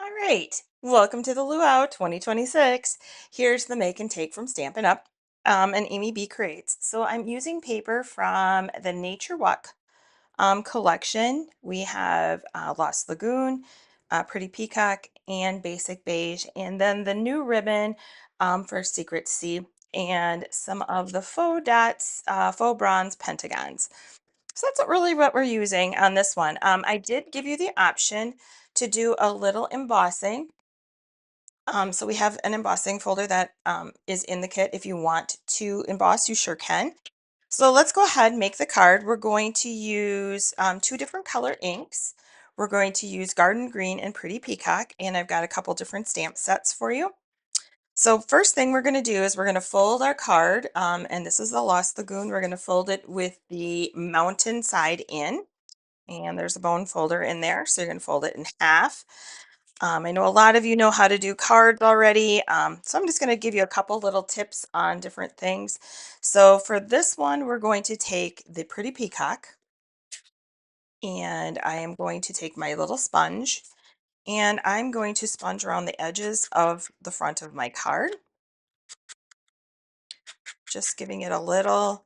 All right, welcome to the Luau 2026. Here's the make and take from Stampin' Up! And Amy B creates. So I'm using paper from the Nature Walk collection. We have Lost Lagoon, Pretty Peacock, and Basic Beige, and then the new ribbon for Secret Sea, and some of the faux dots, faux bronze pentagons. So that's really what we're using on this one. I did give you the option to do a little embossing. So we have an embossing folder that is in the kit. If you want to emboss, you sure can. So let's go ahead and make the card. We're going to use two different color inks. We're going to use Garden Green and Pretty Peacock, and I've got a couple different stamp sets for you. So first thing we're going to do is we're going to fold our card, and this is the Lost Lagoon. We're going to fold it with the mountain side in, and there's a bone folder in there, so you're going to fold it in half. I know a lot of you know how to do cards already, so I'm just going to give you a couple little tips on different things. So for this one, we're going to take the Pretty Peacock, and I am going to take my little sponge, and I'm going to sponge around the edges of the front of my card, just giving it a little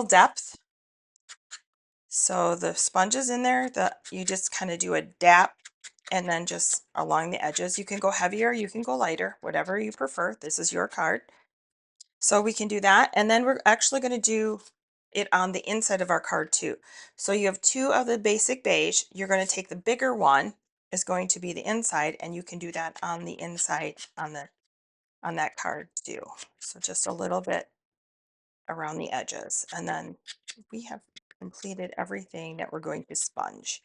depth. So the sponge is in there, you just kind of do a dap and then just along the edges. You can go heavier, you can go lighter, whatever you prefer. This is your card. So we can do that. And then we're actually going to do it on the inside of our card too. So you have two of the basic beige. You're going to take the bigger one is going to be the inside, and you can do that on the inside on that card too. So just a little bit around the edges. And then we have completed everything that we're going to sponge.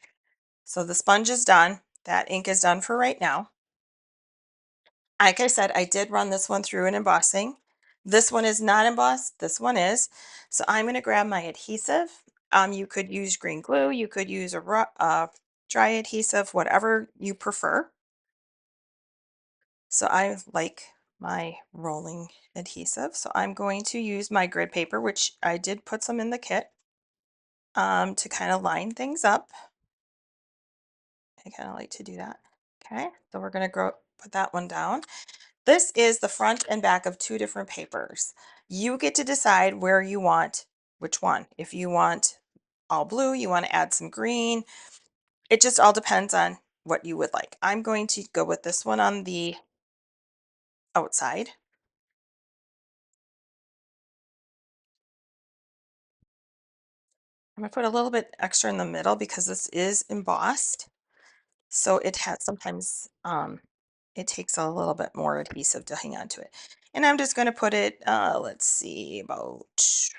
So the sponge is done. That ink is done for right now. Like I said, I did run this one through an embossing. This one is not embossed. This one is. So I'm going to grab my adhesive. You could use green glue. You could use a dry adhesive, whatever you prefer. So I like my rolling adhesive. So I'm going to use my grid paper, which I did put some in the kit, to kind of line things up. I kind of like to do that. Okay, so we're going to put that one down. This is the front and back of two different papers. You get to decide where you want which one. If you want all blue, you want to add some green. It just all depends on what you would like. I'm going to go with this one on the outside. I'm going to put a little bit extra in the middle because this is embossed. So it has sometimes it takes a little bit more adhesive to hang on to it. And I'm just going to put it, let's see, about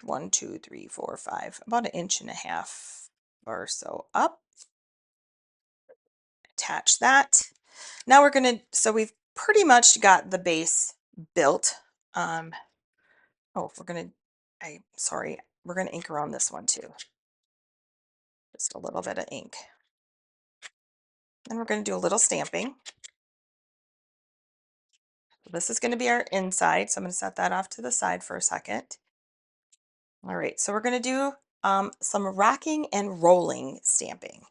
1, 2, 3, 4, 5, about 1.5 inches or so up. Attach that. Now we're going to, so we've pretty much got the base built. Oh, sorry, we're going to ink around this one too. Just a little bit of ink. Then we're going to do a little stamping. This is going to be our inside, so I'm going to set that off to the side for a second. All right, so we're going to do some rocking and rolling stamping.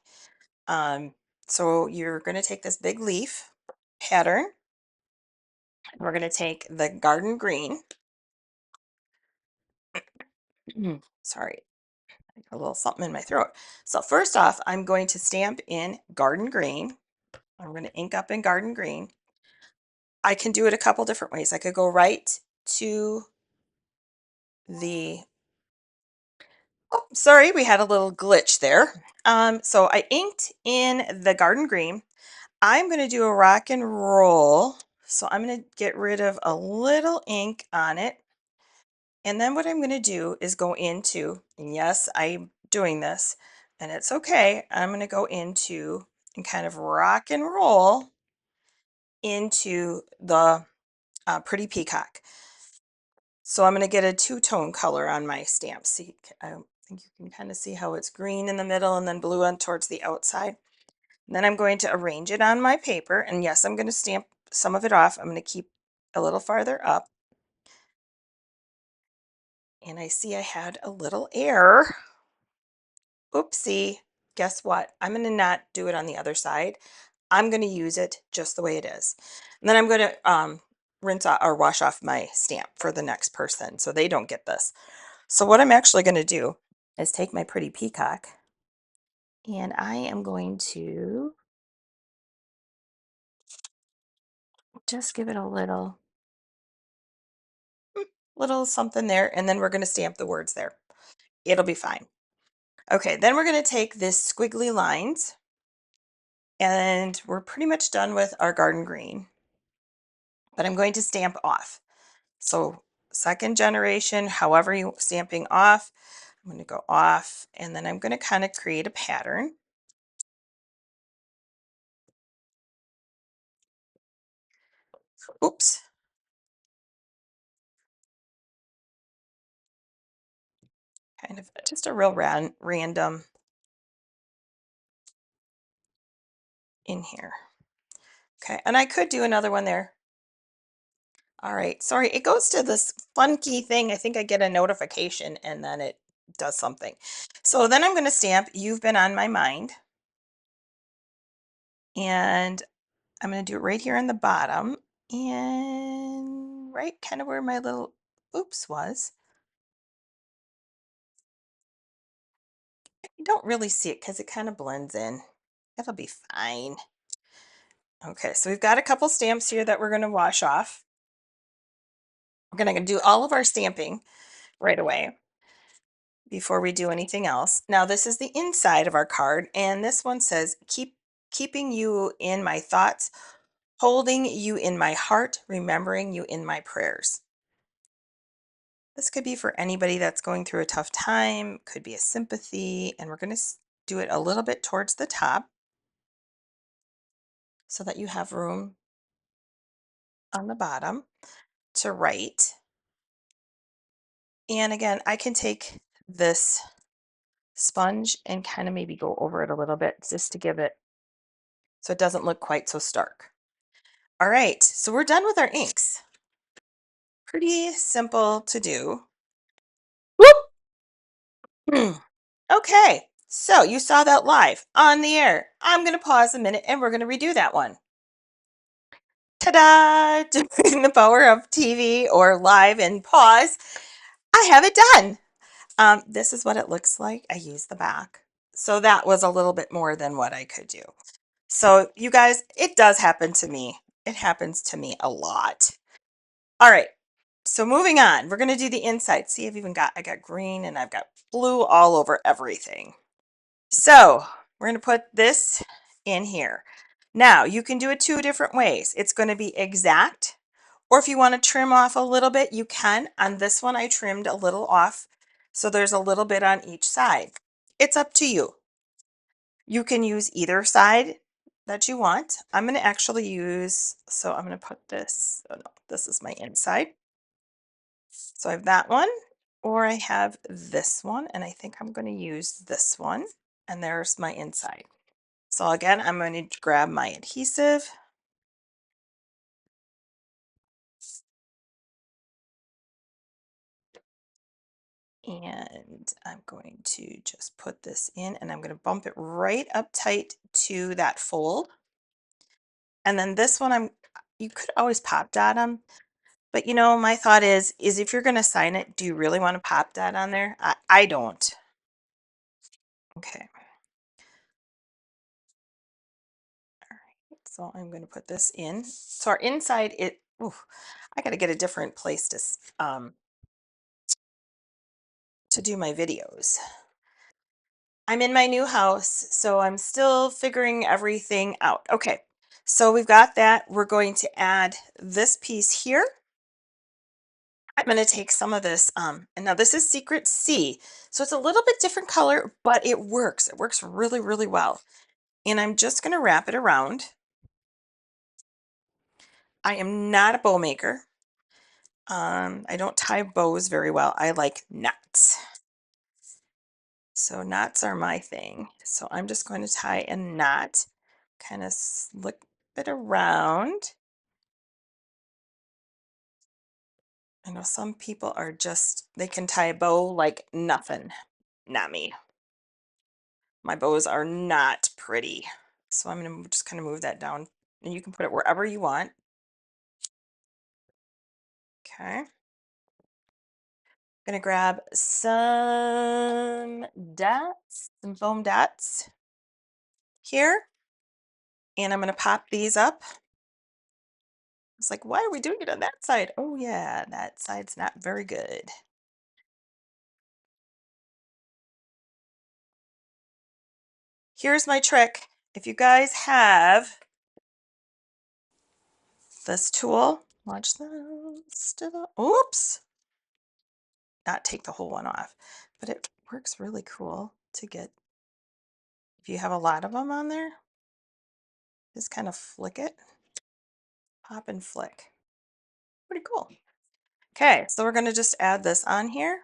So you're going to take this big leaf pattern, and we're going to take the garden green. Sorry, a little something in my throat. So first off, I'm going to stamp in garden green. I'm going to ink up in garden green. I can do it a couple different ways. I could go right to the, oh, sorry, we had a little glitch there. So I inked in the garden green. I'm going to do a rock and roll. So I'm going to get rid of a little ink on it. And then what I'm going to do is go into, and yes, I'm doing this, and it's okay. I'm going to go into and kind of rock and roll into the Pretty Peacock. So I'm going to get a two-tone color on my stamp. See, I think you can kind of see how it's green in the middle and then blue on towards the outside. And then I'm going to arrange it on my paper. And yes, I'm going to stamp some of it off. I'm going to keep a little farther up. And I see I had a little error. Oopsie. Guess what? I'm going to not do it on the other side. I'm going to use it just the way it is. And then I'm going to rinse off or wash off my stamp for the next person so they don't get this. So what I'm actually going to do is take my pretty peacock and I am going to just give it a little something there, and then we're going to stamp the words there. It'll be fine. Okay, then we're going to take this squiggly lines, and we're pretty much done with our garden green, but I'm going to stamp off. So second generation, however you stamping off, I'm going to go off, and then I'm going to kind of create a pattern. Oops. Kind of just a real random in here. Okay, and I could do another one there. All right, sorry, it goes to this funky thing. I think I get a notification and then it does something. So then I'm going to stamp "You've Been on My Mind." And I'm going to do it right here on the bottom and right kind of where my little oops was. You don't really see it because it kind of blends in. It'll be fine. Okay, so we've got a couple stamps here that we're going to wash off. We're going to do all of our stamping right away before we do anything else. Now this is the inside of our card, and this one says, keeping you in my thoughts, holding you in my heart, remembering you in my prayers." This could be for anybody that's going through a tough time, could be a sympathy, and we're going to do it a little bit towards the top so that you have room on the bottom to write. And again, I can take this sponge and kind of maybe go over it a little bit just to give it so it doesn't look quite so stark. All right, so we're done with our inks. Pretty simple to do. Whoop! Okay, so you saw that live on the air. I'm going to pause a minute and we're going to redo that one. Ta-da! Doing the power of TV or live and pause. I have it done. This is what it looks like. I used the back. So that was a little bit more than what I could do. So you guys, it does happen to me. It happens to me a lot. All right. So moving on, we're going to do the inside. See, I got green and I've got blue all over everything. So we're going to put this in here. Now you can do it two different ways. It's going to be exact, or if you want to trim off a little bit, you can. On this one, I trimmed a little off. So there's a little bit on each side. It's up to you. You can use either side that you want. I'm going to actually use, so I'm going to put this, oh no, this is my inside. So I have that one, or I have this one, and I think I'm going to use this one. And there's my inside. So again, I'm going to grab my adhesive. And I'm going to just put this in and I'm going to bump it right up tight to that fold. And then this one, you could always pop dot them. But you know, my thought is if you're going to sign it, do you really want to pop dot on there? I don't. Okay. All right. So I'm going to put this in. So our inside, I got to get a different place to do my videos. I'm in my new house, so I'm still figuring everything out. Okay, so we've got that. We're going to add this piece here. I'm going to take some of this, and now this is Secret C, so it's a little bit different color, but it works. It works really, really well. And I'm just going to wrap it around. I am not a bow maker. I don't tie bows very well. I like knots. So knots are my thing. So I'm just going to tie a knot, kind of slip it around. I know some people are they can tie a bow like nothing. Not me. My bows are not pretty. So I'm going to just kind of move that down, and you can put it wherever you want. Okay. Gonna grab some dots, some foam dots here, and I'm gonna pop these up. It's like, why are we doing it on that side? Oh yeah, that side's not very good. Here's my trick. If you guys have this tool, watch this. Oops, not take the whole one off, but it works really cool to get, if you have a lot of them on there, just kind of flick it, pop and flick. Pretty cool. Okay, so we're going to just add this on here.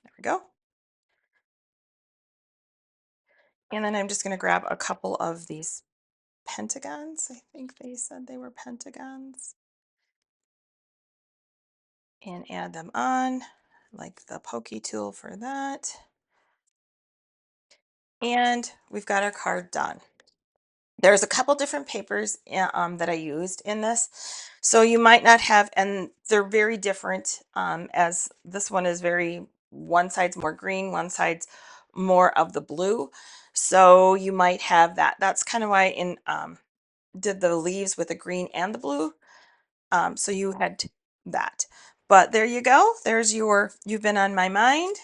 There we go. And then I'm just going to grab a couple of these pentagons. I think they said they were pentagons. And add them on, like the pokey tool for that. And we've got our card done. There's a couple different papers that I used in this. So you might not have, and they're very different, as this one is one side's more green, one side's more of the blue. So you might have that. That's kind of why did the leaves with the green and the blue. So you had that. But there you go. There's You've Been on My Mind,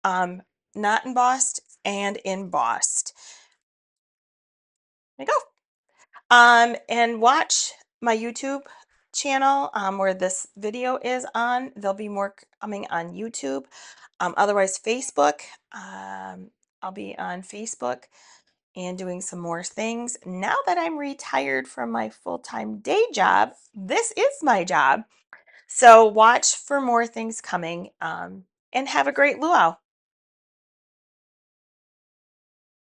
um, not embossed and embossed. There you go. And watch my YouTube channel where this video is on. There'll be more coming on YouTube. Otherwise, Facebook. I'll be on Facebook and doing some more things. Now that I'm retired from my full-time day job, this is my job. So watch for more things coming, and have a great luau.